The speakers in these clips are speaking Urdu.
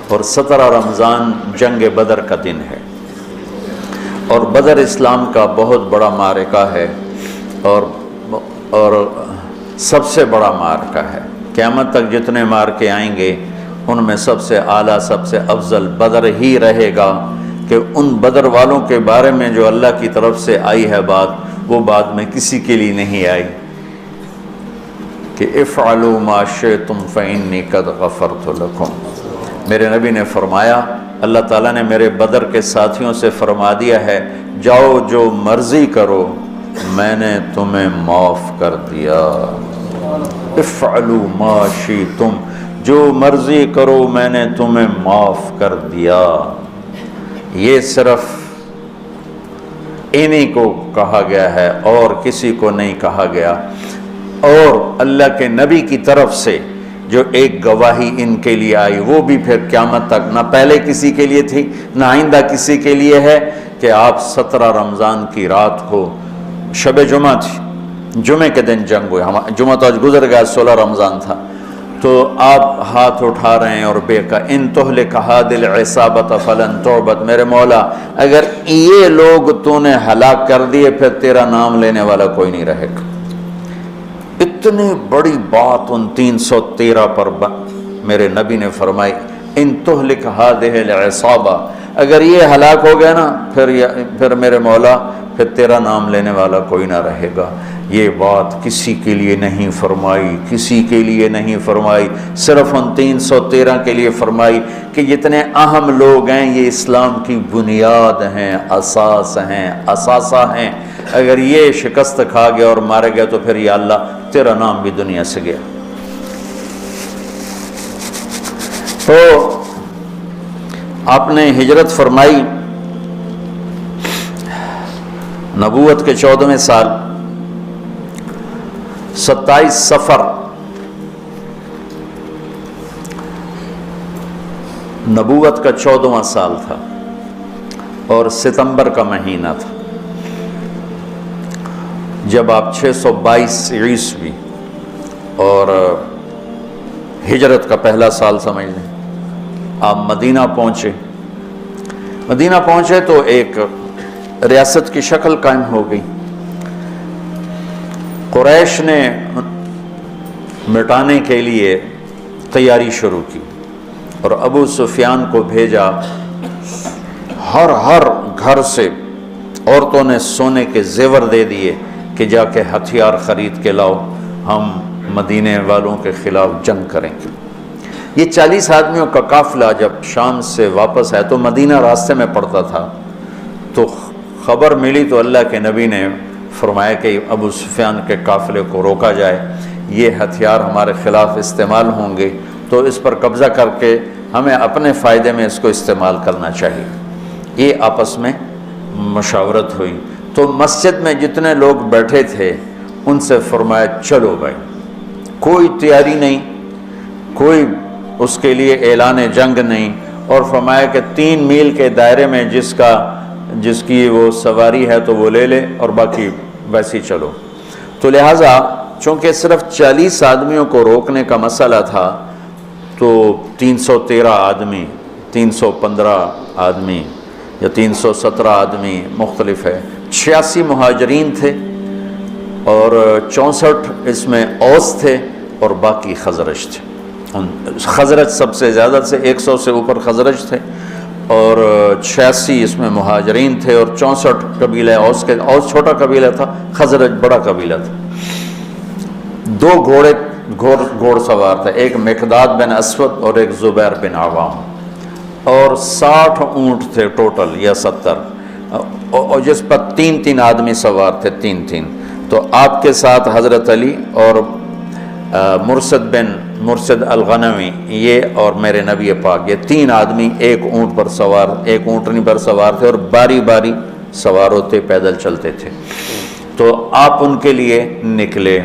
اور 17 رمضان جنگ بدر کا دن ہے، اور بدر اسلام کا بہت بڑا معرکہ ہے اور سب سے بڑا معرکہ ہے۔ قیامت تک جتنے معرکے آئیں گے ان میں سب سے اعلیٰ سب سے افضل بدر ہی رہے گا، کہ ان بدر والوں کے بارے میں جو اللہ کی طرف سے آئی ہے بات، وہ بعد میں کسی کے لیے نہیں آئی، کہ افعلوا ما شئتم فإنی قد غفرت لکم۔ میرے نبی نے فرمایا، اللہ تعالیٰ نے میرے بدر کے ساتھیوں سے فرما دیا ہے، جاؤ جو مرضی کرو میں نے تمہیں معاف کر دیا۔ افعلوا ما شئتم، جو مرضی کرو میں نے تمہیں معاف کر دیا۔ یہ صرف انہی کو کہا گیا ہے اور کسی کو نہیں کہا گیا، اور اللہ کے نبی کی طرف سے جو ایک گواہی ان کے لیے آئی وہ بھی پھر قیامت تک نہ پہلے کسی کے لیے تھی نہ آئندہ کسی کے لیے ہے، کہ آپ 17 رمضان کی رات کو، شب جمعہ تھی، جمعے کے دن جنگ ہوئی، جمعہ تو آج گزر گیا، 16 رمضان تھا، تو آپ ہاتھ اٹھا رہے ہیں اور بے کا ان تہلک هذه العصابة فلن تعبد، میرے مولا اگر یہ لوگ تو نے ہلاک کر دیے پھر تیرا نام لینے والا کوئی نہیں رہے گا۔ اتنی بڑی بات ان 313 پر میرے نبی نے فرمائی، ان تہلک هذه العصابة، اگر یہ ہلاک ہو گیا نا پھر میرے مولا پھر تیرا نام لینے والا کوئی نہ رہے گا۔ یہ بات کسی کے لیے نہیں فرمائی، کسی کے لیے نہیں فرمائی، صرف ان 313 کے لیے فرمائی کہ جتنے اہم لوگ ہیں یہ اسلام کی بنیاد ہیں، اساس ہیں، اثاثہ ہیں، اگر یہ شکست کھا گیا اور مارے گیا تو پھر یا اللہ تیرا نام بھی دنیا سے گیا۔ تو آپ نے ہجرت فرمائی نبوت کے 14ویں سال، 27 صفر نبوت کا 14واں سال تھا اور ستمبر کا مہینہ تھا، جب آپ 622 عیسوی اور ہجرت کا پہلا سال سمجھ لیں، آپ مدینہ پہنچے۔ مدینہ پہنچے تو ایک ریاست کی شکل قائم ہو گئی۔ قریش نے مٹانے کے لیے تیاری شروع کی اور ابو سفیان کو بھیجا، ہر گھر سے عورتوں نے سونے کے زیور دے دیے کہ جا کے ہتھیار خرید کے لاؤ، ہم مدینے والوں کے خلاف جنگ کریں گے۔ یہ 40 آدمیوں کا قافلہ جب شام سے واپس آئے تو مدینہ راستے میں پڑتا تھا، تو خبر ملی تو اللہ کے نبی نے فرمایا کہ ابو سفیان کے قافلے کو روکا جائے، یہ ہتھیار ہمارے خلاف استعمال ہوں گے تو اس پر قبضہ کر کے ہمیں اپنے فائدے میں اس کو استعمال کرنا چاہیے۔ یہ آپس میں مشاورت ہوئی تو مسجد میں جتنے لوگ بیٹھے تھے ان سے فرمایا چلو بھائی، کوئی تیاری نہیں، کوئی اس کے لیے اعلان جنگ نہیں، اور فرمایا کہ 3 میل کے دائرے میں جس کی وہ سواری ہے تو وہ لے لے اور باقی ویسے ہی چلو۔ تو لہٰذا چونکہ صرف 40 آدمیوں کو روکنے کا مسئلہ تھا تو 313 آدمی، 315 آدمی یا 317 آدمی مختلف ہے، 86 مہاجرین تھے اور 64 اس میں اوس تھے اور باقی خزرج تھے۔ خزرج سب سے زیادہ سے 100 سے اوپر خزرج تھے اور 86 اس میں مہاجرین تھے اور 64 قبیلہ اوس چھوٹا قبیلہ تھا، خزرج بڑا قبیلہ تھا۔ 2 گھوڑ سوار تھے، ایک مقداد بن اسود اور ایک زبیر بن عوام، اور 60 اونٹ تھے ٹوٹل یا 70، اور جس پر 3 آدمی سوار تھے، 3 تو آپ کے ساتھ حضرت علی اور مرشد الغنوی یہ اور میرے نبی پاک، یہ 3 آدمی ایک اونٹنی پر سوار تھے اور باری باری سوار ہوتے پیدل چلتے تھے۔ تو آپ ان کے لیے نکلے۔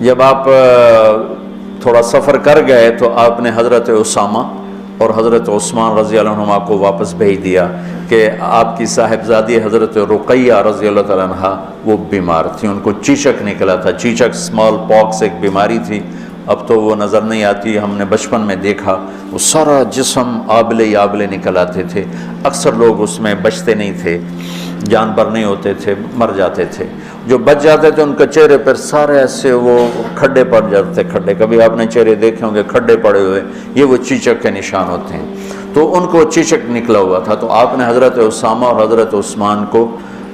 جب آپ تھوڑا سفر کر گئے تو آپ نے حضرت اسامہ اور حضرت عثمان رضی اللہ عنہما کو واپس بھیج دیا کہ آپ کی صاحبزادی حضرت رقیہ رضی اللہ تعالیٰ عنہ وہ بیمار تھی، ان کو چیچک نکلا تھا، چیچک اسمال پاکس ایک بیماری تھی، اب تو وہ نظر نہیں آتی، ہم نے بچپن میں دیکھا وہ سارا جسم آبلے آبلے نکل آتے تھے، اکثر لوگ اس میں بچتے نہیں تھے، جانور نہیں ہوتے تھے، مر جاتے تھے، جو بچ جاتے تھے ان کے چہرے پر سارے ایسے وہ کھڈے پڑ جاتے تھے، کھڈے، کبھی آپ نے چہرے دیکھے ہوں گے کھڈے پڑے ہوئے، یہ وہ چیچک کے نشان ہوتے ہیں، تو ان کو چیچک نکلا ہوا تھا، تو آپ نے حضرت اسامہ اور حضرت عثمان کو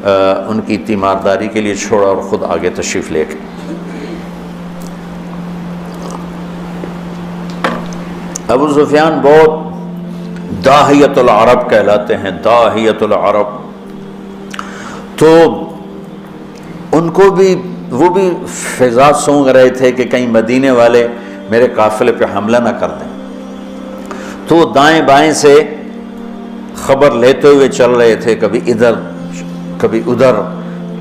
ان کی تیمارداری کے لیے چھوڑا اور خود آگے تشریف لے گئے۔ ابو سفیان بہت داہیت العرب کہلاتے ہیں، داہیت العرب، تو ان کو بھی وہ بھی فضا سونگ رہے تھے کہ کہیں مدینے والے میرے قافلے پہ حملہ نہ کر دیں، تو دائیں بائیں سے خبر لیتے ہوئے چل رہے تھے، کبھی ادھر کبھی ادھر،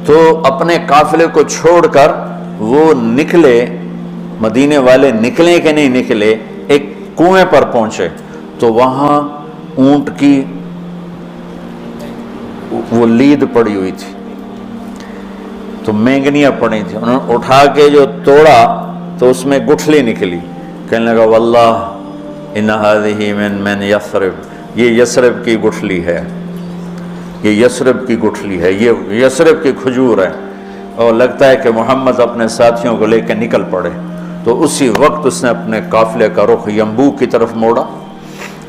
تو اپنے قافلے کو چھوڑ کر وہ نکلے، مدینے والے نکلے کہ نہیں نکلے، ایک کنویں پر پہنچے تو وہاں اونٹ کی وہ لید پڑی ہوئی تھی، تو مینگنیاں پڑی تھیں، انہوں نے اٹھا کے جو توڑا تو اس میں گٹھلی نکلی، کہنے لگا واللہ ان هذه من یثرب، یہ یثرب کی گٹھلی ہے، یہ یثرب کی گٹھلی ہے، یہ یثرب کی کھجور ہے، اور لگتا ہے کہ محمد اپنے ساتھیوں کو لے کے نکل پڑے، تو اسی وقت اس نے اپنے قافلے کا رخ ینبوع کی طرف موڑا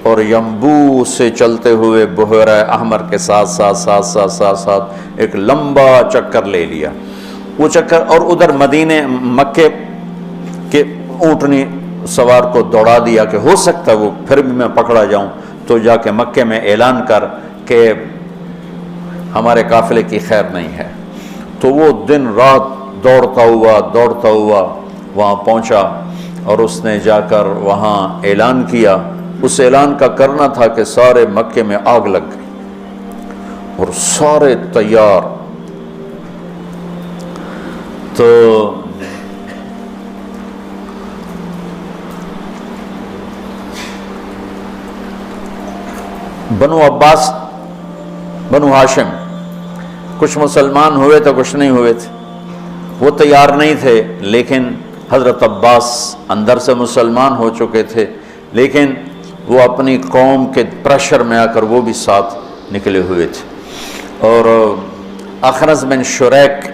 اور ینبوع سے چلتے ہوئے بحیرہ احمر کے ساتھ ساتھ ایک لمبا چکر لے لیا، وہ چکر، اور ادھر مدینے مکے کے اونٹنی سوار کو دوڑا دیا کہ ہو سکتا ہے وہ پھر بھی میں پکڑا جاؤں، تو جا کے مکے میں اعلان کر کہ ہمارے قافلے کی خیر نہیں ہے، تو وہ دن رات دوڑتا ہوا وہاں پہنچا، اور اس نے جا کر وہاں اعلان کیا، اس اعلان کا کرنا تھا کہ سارے مکے میں آگ لگ گئی اور سارے تیار، تو بنو عباس، بنو ہاشم، کچھ مسلمان ہوئے تو کچھ نہیں ہوئے تھے، وہ تیار نہیں تھے، لیکن حضرت عباس اندر سے مسلمان ہو چکے تھے، لیکن وہ اپنی قوم کے پریشر میں آ کر وہ بھی ساتھ نکلے ہوئے تھے، اور اخنس بن شریک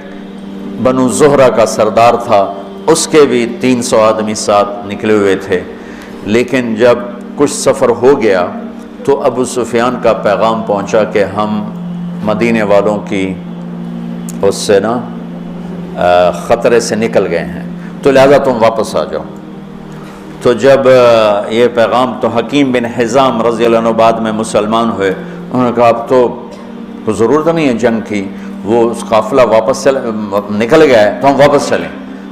بنو زہرہ کا سردار تھا، اس کے بھی 300 آدمی ساتھ نکلے ہوئے تھے، لیکن جب کچھ سفر ہو گیا تو ابو سفیان کا پیغام پہنچا کہ ہم مدینے والوں کی اس سے نا خطرے سے نکل گئے ہیں، تو لہذا تم واپس آ جاؤ۔ تو جب یہ پیغام، تو حکیم بن حزام رضی اللہ عنہ بعد میں مسلمان ہوئے، انہوں نے کہا اب تو ضرورت نہیں ہے جنگ کی، وہ اس قافلہ واپس نکل گیا ہے تو ہم واپس چلیں،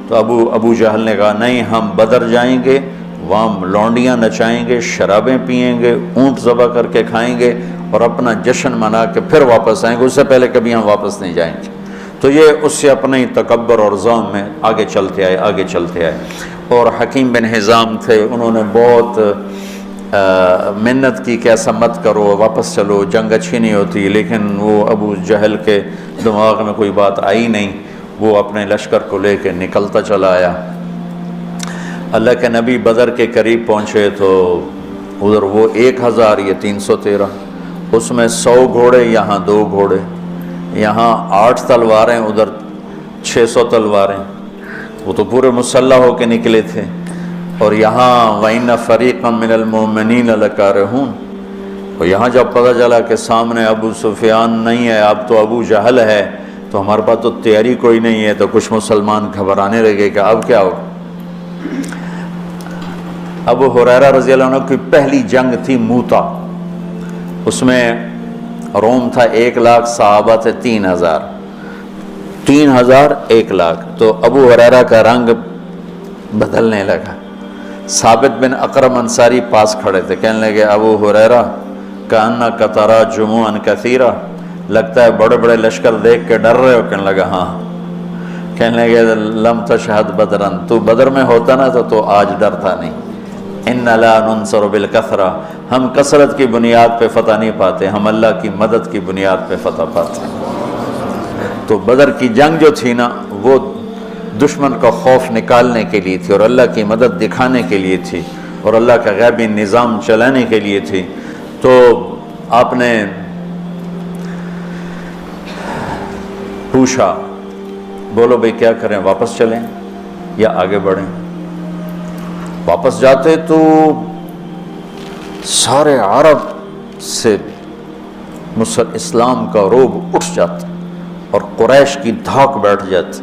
تو ابو جہل نے کہا نہیں، ہم بدر جائیں گے، وہاں لونڈیاں نچائیں گے، شرابیں پئیں گے، اونٹ ذبح کر کے کھائیں گے اور اپنا جشن منا کے پھر واپس آئیں گے، اس سے پہلے کبھی ہم واپس نہیں جائیں گے۔ تو یہ اس سے اپنے تکبر اور ظلم میں آگے چلتے آئے، اور حکیم بن حزام تھے، انہوں نے بہت منت کی کہ ایسا مت کرو، واپس چلو، جنگ اچھی نہیں ہوتی، لیکن وہ ابو جہل کے دماغ میں کوئی بات آئی نہیں، وہ اپنے لشکر کو لے کے نکلتا چلا آیا۔ اللہ کے نبی بدر کے قریب پہنچے تو ادھر وہ 1000، یہ 313، اس میں 100 گھوڑے، یہاں 2 گھوڑے، یہاں 8 تلواریں، ادھر 600 تلواریں، وہ تو پورے مسلح ہو کے نکلے تھے، اور یہاں وَإِنَّ فَرِيقًا مِّنَ الْمُؤْمِنِينَ لَكَارِهُونَ، اور یہاں جب پتہ چلا کہ سامنے ابو سفیان نہیں ہے، اب تو ابو جہل ہے، تو ہمارے پاس تو تیاری کوئی نہیں ہے، تو کچھ مسلمان گھبرانے لگے کہ اب کیا ہو۔ ابو ہریرہ رضی اللہ عنہ کی پہلی جنگ تھی موتا، اس میں روم تھا 1,00,000، صحابہ تھے 3,000، 1 لاکھ، تو ابو ہریرہ کا رنگ بدلنے لگا۔ ثابت بن اقرم انصاری پاس کھڑے تھے، کہنے لگے ابو ہریرہ کأنک تری جموعا کثیرا، لگتا ہے بڑے بڑے لشکر دیکھ کے ڈر رہے ہو، کہنے لگا ہاں، کہنے لگے لم تشہد بدرا، تو بدر میں ہوتا نا تو آج ڈرتا نہیں، ان لا ننصر بالکثرہ، ہم کثرت کی بنیاد پہ فتح نہیں پاتے، ہم اللہ کی مدد کی بنیاد پہ فتح پاتے ہیں۔ تو بدر کی جنگ جو تھی نا، وہ دشمن کا خوف نکالنے کے لیے تھی اور اللہ کی مدد دکھانے کے لیے تھی اور اللہ کا غیبی نظام چلانے کے لیے تھی. تو آپ نے پوچھا بولو بھئی کیا کریں, واپس چلیں یا آگے بڑھیں؟ واپس جاتے تو سارے عرب سے اسلام کا روب اٹھ جاتا اور قریش کی دھاک بیٹھ جاتی.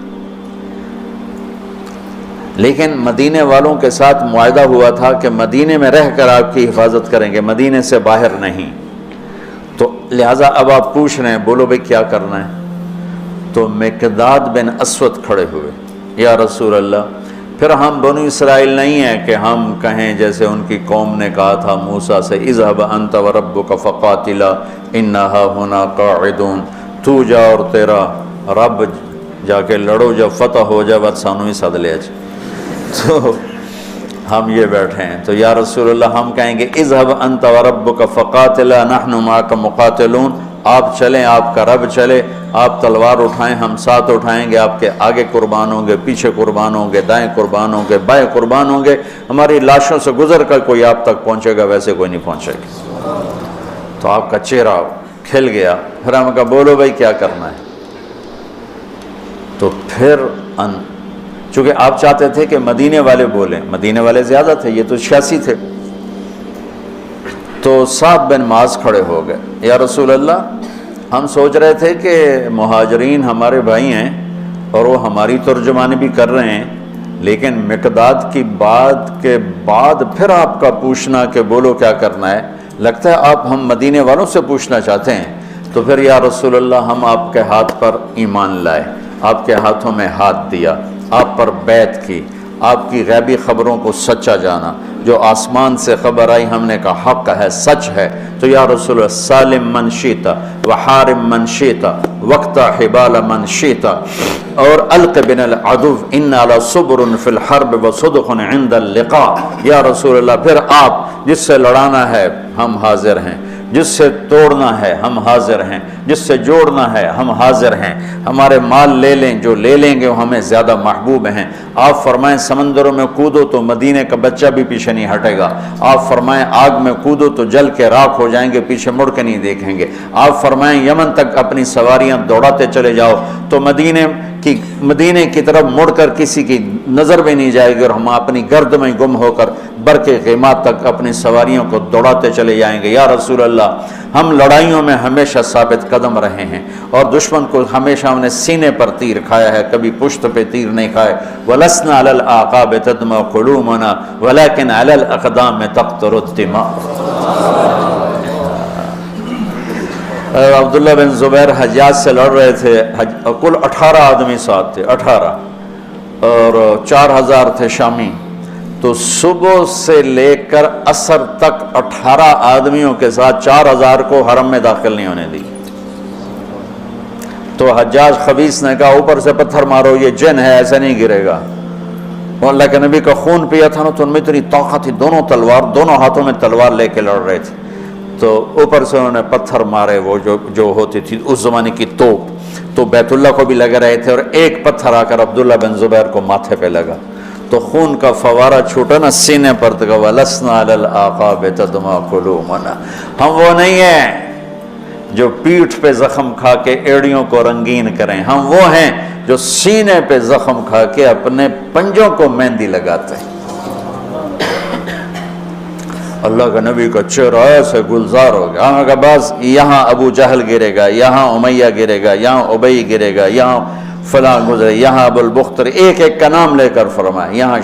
لیکن مدینے والوں کے ساتھ معاہدہ ہوا تھا کہ مدینے میں رہ کر آپ کی حفاظت کریں گے, مدینے سے باہر نہیں. تو لہٰذا اب آپ پوچھ رہے ہیں بولو بھئی کیا کرنا ہے؟ تو مقداد بن اسود کھڑے ہوئے, یا رسول اللہ پھر ہم بنو اسرائیل نہیں ہیں کہ ہم کہیں جیسے ان کی قوم نے کہا تھا موسیٰ سے اذهب انت وربک فقاتلا انا ہاہنا قاعدون, تو جا اور تیرا رب جا کے لڑو, جب فتح ہو جائے بات سانو ہی سد لیا جائے. تو ہم یہ بیٹھے ہیں. تو یا رسول اللہ ہم کہیں گے اذهب انت وربک فقاتلا نحن معک مقاتلون, آپ چلیں, آپ کا رب چلے, آپ تلوار اٹھائیں, ہم ساتھ اٹھائیں گے, آپ کے آگے قربان ہوں گے, پیچھے قربان ہوں گے, دائیں قربان ہوں گے, بائیں قربان ہوں گے, ہماری لاشوں سے گزر کر کوئی آپ تک پہنچے گا, ویسے کوئی نہیں پہنچے گا. تو آپ کا چہرہ کھل گیا. پھر ہم کہا بولو بھائی کیا کرنا ہے؟ تو پھر چونکہ آپ چاہتے تھے کہ مدینے والے بولیں, مدینے والے زیادہ تھے, یہ تو 86 تھے. تو سعد بن معاذ کھڑے ہو گئے, یا رسول اللہ ہم سوچ رہے تھے کہ مہاجرین ہمارے بھائی ہیں اور وہ ہماری ترجمانی بھی کر رہے ہیں, لیکن مقداد کی بات کے بعد پھر آپ کا پوچھنا کہ بولو کیا کرنا ہے, لگتا ہے آپ ہم مدینے والوں سے پوچھنا چاہتے ہیں. تو پھر یا رسول اللہ ہم آپ کے ہاتھ پر ایمان لائے, آپ کے ہاتھوں میں ہاتھ دیا, آپ پر بیعت کی, آپ کی غیبی خبروں کو سچا جانا, جو آسمان سے خبر آئی ہم نے کہا حق ہے, سچ ہے. تو یا رسول اللہ سالم من شیتا وحارم من شیتا وقتا حبال من شیتا اور الق بن العدو ان علی صبر فی الحرب وصدق عند اللقاء. یا رسول اللہ پھر آپ جس سے لڑانا ہے ہم حاضر ہیں, جس سے توڑنا ہے ہم حاضر ہیں, جس سے جوڑنا ہے ہم حاضر ہیں, ہمارے مال لے لیں, جو لے لیں گے وہ ہمیں زیادہ محبوب ہیں. آپ فرمائیں سمندروں میں کودو تو مدینے کا بچہ بھی پیچھے نہیں ہٹے گا, آپ فرمائیں آگ میں کودو تو جل کے راکھ ہو جائیں گے, پیچھے مڑ کے نہیں دیکھیں گے, آپ فرمائیں یمن تک اپنی سواریاں دوڑاتے چلے جاؤ تو مدینے کی طرف مڑ کر کسی کی نظر بھی نہیں جائے گی, اور ہم اپنی گرد میں گم ہو کر برق غیمات تک اپنی سواریوں کو دوڑاتے چلے جائیں گے. یا رسول اللہ ہم لڑائیوں میں ہمیشہ ثابت قدم رہے ہیں اور دشمن کو ہمیشہ ہم نے سینے پر تیر کھایا ہے, کبھی پشت پہ تیر نہیں کھائے. وَلَسْنَا عَلَى الْأَعْقَابِ تَدْمَعُ قُلُوبُنَا وَلَكِنْ عَلَى الْأَقْدَامِ تَقْطُرُ الدِّمَاءُ. عبداللہ بن زبیر حجاج سے لڑ رہے تھے, کل 18 آدمی ساتھ تھے, 18 اور 4000 تھے شامی. تو صبح سے لے کر عصر تک 18 آدمیوں کے ساتھ 4000 کو حرم میں داخل نہیں ہونے دی. تو حجاج خبیث نے کہا اوپر سے پتھر مارو, یہ جن ہے, ایسے نہیں گرے گا. وہ اللہ کے نبی کا خون پیا تھا نا, تو ان میں اتنی طاقت تھی, دونوں ہاتھوں میں تلوار لے کے لڑ رہے تھے. تو اوپر سے انہوں نے پتھر مارے, وہ جو ہوتی تھی اس زمانے کی توپ, تو بیت اللہ کو بھی لگ رہے تھے, اور ایک پتھر آ کر عبداللہ بن زبیر کو ماتھے پہ لگا, تو خون کا فوارہ چھوٹا نا سینے پر, تو وَلَسْنَا عَلَى الْأَعْقَابِ تَدْمَعُ قُلُوبُنَا. ہم وہ نہیں ہیں جو پیٹھ پہ زخم کھا کے ایڑیوں کو رنگین کریں, ہم وہ ہیں جو سینے پہ زخم کھا کے اپنے پنجوں کو مہندی لگاتے ہیں. اللہ کا نبی کا چہرہ ایسے گلزار ہو گیا. ہم کا بعض یہاں ابو جہل گرے گا, یہاں امیہ گرے گا, یہاں ابی گرے گا, یہاں فلاں گزرے, یہاں ابو البختر, ایک ایک کا نام لے کر فرمائے, یہاں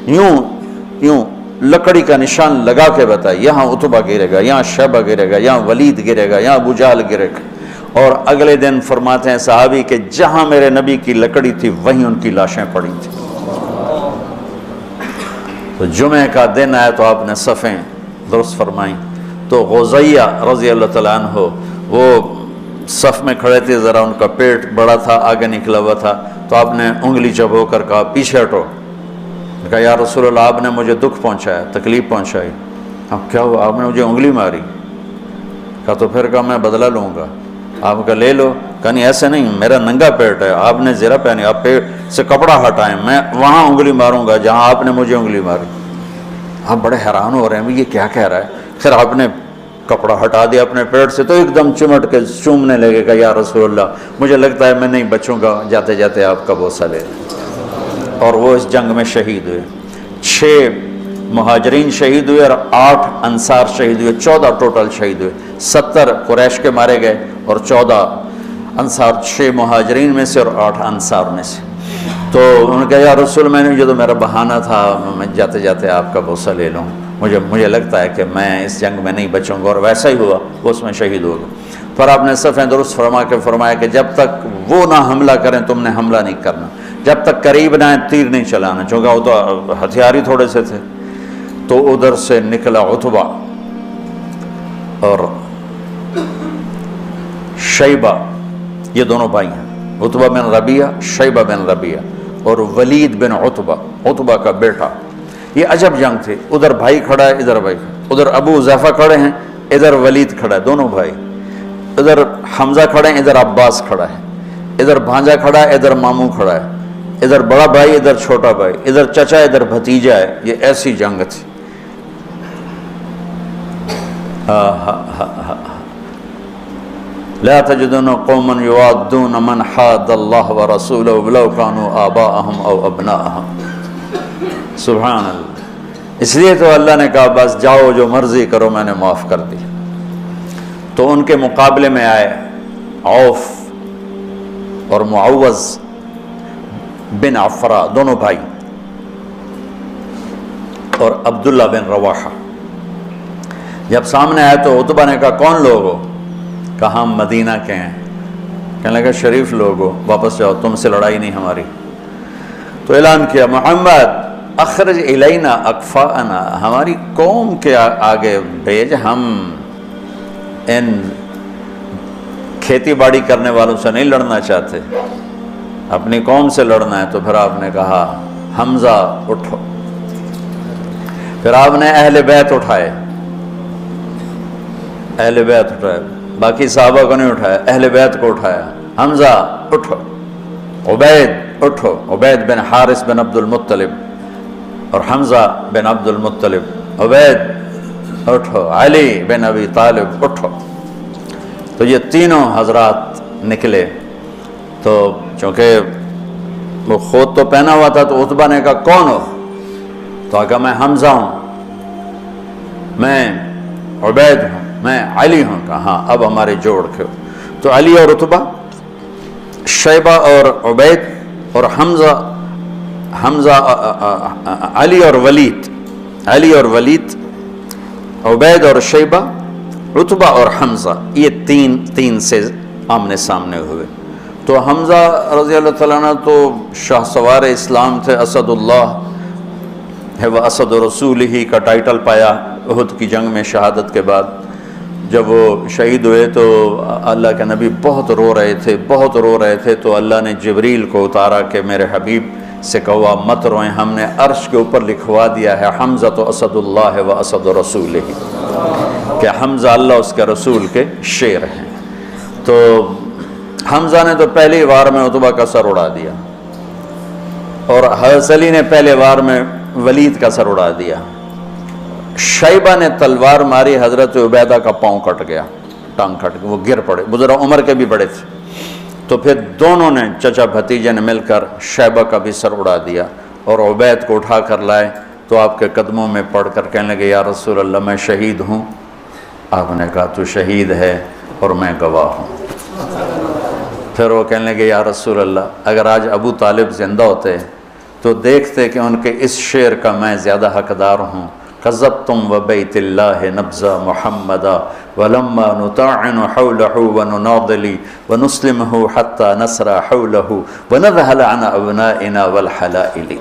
یوں لکڑی کا نشان لگا کے بتائے, یہاں عتبہ گرے گا, یہاں شیبہ گرے گا, یہاں ولید گرے گا, یہاں ابو جہل گرے گا. اور اگلے دن فرماتے ہیں صحابی کہ جہاں میرے نبی کی لکڑی تھی وہیں ان کی لاشیں پڑی تھیں. تو جمعہ کا دن آیا تو آپ نے صفیں درست فرمائیں. تو غزیہ رضی اللہ تعالیٰ عنہ وہ صف میں کھڑے تھے, ذرا ان کا پیٹ بڑا تھا, آگے نکلا ہوا تھا, تو آپ نے انگلی چبو کر کہا پیچھے ہٹو. کہا یا رسول اللہ آپ نے مجھے دکھ پہنچایا, تکلیف پہنچائی. اب کیا ہوا؟ آپ نے مجھے انگلی ماری. کہا تو پھر کہا میں بدلہ لوں گا. آپ کا لے لو. کہا نہیں ایسے نہیں، میرا ننگا پیٹ ہے، آپ نے زرہ پہنی، آپ پیٹ سے کپڑا ہٹائیں، میں وہاں انگلی ماروں گا جہاں آپ نے مجھے انگلی ماری۔ آپ بڑے حیران ہو رہے ہیں یہ کیا کہہ رہا ہے۔ پھر آپ نے کپڑا ہٹا دیا اپنے پیٹ سے تو ایک دم چمٹ کے چومنے لگے گا، یا رسول اللہ مجھے لگتا ہے میں نہیں بچوں گا، جاتے جاتے آپ کا بوسہ لے لیں۔ اور وہ اس جنگ میں شہید ہوئے، 6 مہاجرین شہید ہوئے اور 8 انصار شہید ہوئے، 14 ٹوٹل شہید ہوئے، 70 قریش کے مارے گئے اور 14 انصار، 6 مہاجرین میں سے اور 8 انصار میں سے۔ تو انہوں نے کہا یا رسول میں نے یہ تو میرا بہانہ تھا، میں جاتے جاتے آپ کا بوسہ لے لوں، مجھے لگتا ہے کہ میں اس جنگ میں نہیں بچوں گا، اور ویسا ہی ہوا، وہ اس میں شہید ہو گئے۔ پھر آپ نے صفیں درست فرما کے فرمایا کہ جب تک وہ نہ حملہ کریں تم نے حملہ نہیں کرنا، جب تک قریب نہ آئیں تیر نہیں چلانا، چونکہ وہ تو ہتھیار ہی تھوڑے سے تھے۔ تو ادھر سے نکلا عتبہ اور شیبہ، یہ دونوں بھائی ہیں، عتبہ بن ربیعہ، شیبہ بن ربیعہ، اور ولید بن عتبہ، عتبہ کا بیٹا۔ یہ عجب جنگ تھی، ادھر بھائی کھڑا ہے، ادھر بھائی، ادھر ابو حذیفہ کھڑے ہیں، ادھر ولید کھڑا ہے، دونوں بھائی، ادھر حمزہ کھڑے ہیں، ادھر عباس کھڑا ہے، ادھر بھانجا کھڑا ہے، ادھر ماموں کھڑا ہے، ادھر بڑا بھائی، ادھر چھوٹا بھائی، ادھر چچا، ادھر بھتیجا ہے۔ یہ ایسی جنگ تھی۔ لا تجدون قوما يوادون من حاد الله ورسوله ولو كانوا آباءهم او ابناءهم۔ سبحان اللہ۔ اس لیے تو اللہ نے کہا بس جاؤ جو مرضی کرو میں نے معاف کر دی۔ تو ان کے مقابلے میں آئے عوف اور معوذ بن عفرا، دونوں بھائی، اور عبداللہ بن رواحہ۔ جب سامنے آئے تو عتبہ نے کہا کون لوگ ہو؟ کہا ہم مدینہ کے ہیں۔ کہنے لگا شریف لوگ ہو، واپس جاؤ، تم سے لڑائی نہیں ہماری۔ تو اعلان کیا محمد اخرج الینا اکفاءنا، ہماری قوم کے آگے بھیج، ہم ان کھیتی باڑی کرنے والوں سے نہیں لڑنا چاہتے، اپنی قوم سے لڑنا ہے۔ تو پھر آپ نے کہا حمزہ اٹھو، پھر آپ نے اہل بیت اٹھائے، اہل بیت اٹھائے، باقی صحابہ کو نہیں اٹھایا، اہل بیت کو اٹھایا۔ حمزہ اٹھو، عبید اٹھو، عبید بن حارث بن عبد المطلب، اور حمزہ بن عبد المطلب، عبید اٹھو، علی بن ابی طالب اٹھو۔ تو یہ تینوں حضرات نکلے۔ تو چونکہ وہ خود تو پہنا ہوا تھا تو عتبہ نے کہا کون ہو؟ تو کہا میں حمزہ ہوں، میں عبید ہوں، میں علی ہوں۔ کہا ہاں اب ہمارے جوڑ کے ہو۔ تو علی اور عتبہ، شیبہ اور عبید، اور حمزہ علی اور ولید، علی اور ولید، عبید اور شیبہ، عتبہ اور حمزہ، یہ تین سے آمنے سامنے ہوئے۔ تو حمزہ رضی اللہ تعالیٰ عنہ تو شاہ سوار اسلام تھے، اسد اللہ ہے وہ اسد رسول ہی کا ٹائٹل پایا احد کی جنگ میں شہادت کے بعد۔ جب وہ شہید ہوئے تو اللہ کے نبی بہت رو رہے تھے، بہت رو رہے تھے۔ تو اللہ نے جبریل کو اتارا کہ میرے حبیب سے کہا مت روئیں، ہم نے عرش کے اوپر لکھوا دیا ہے حمزہ تو اسد اللہ و اسد رسول ہی، کہ حمزہ اللہ اس کے رسول کے شیر ہیں۔ تو حمزہ نے تو پہلی وار میں عتبہ کا سر اڑا دیا، اور حضرت علی نے پہلے وار میں ولید کا سر اڑا دیا۔ شیبہ نے تلوار ماری، حضرت عبیدہ کا پاؤں کٹ گیا، ٹانگ کٹ گیا، وہ گر پڑے، بزرگ عمر کے بھی بڑے تھے۔ تو پھر دونوں نے چچا بھتیجے نے مل کر شیبہ کا بھی سر اڑا دیا، اور عبید کو اٹھا کر لائے تو آپ کے قدموں میں پڑھ کر کہنے لگے یا رسول اللہ میں شہید ہوں۔ آپ نے کہا تو شہید ہے اور میں گواہ ہوں۔ پھر وہ کہنے لگے یا رسول اللہ اگر آج ابو طالب زندہ ہوتے تو دیکھتے کہ ان کے اس شعر کا میں زیادہ حقدار ہوں، قذبتم وبیت اللہ نبذا محمدا ولما نطاعن حولہ ونناضلی ونسلمہ حتی نسرى حولہ ونذهل عن ابنائنا والحلائل۔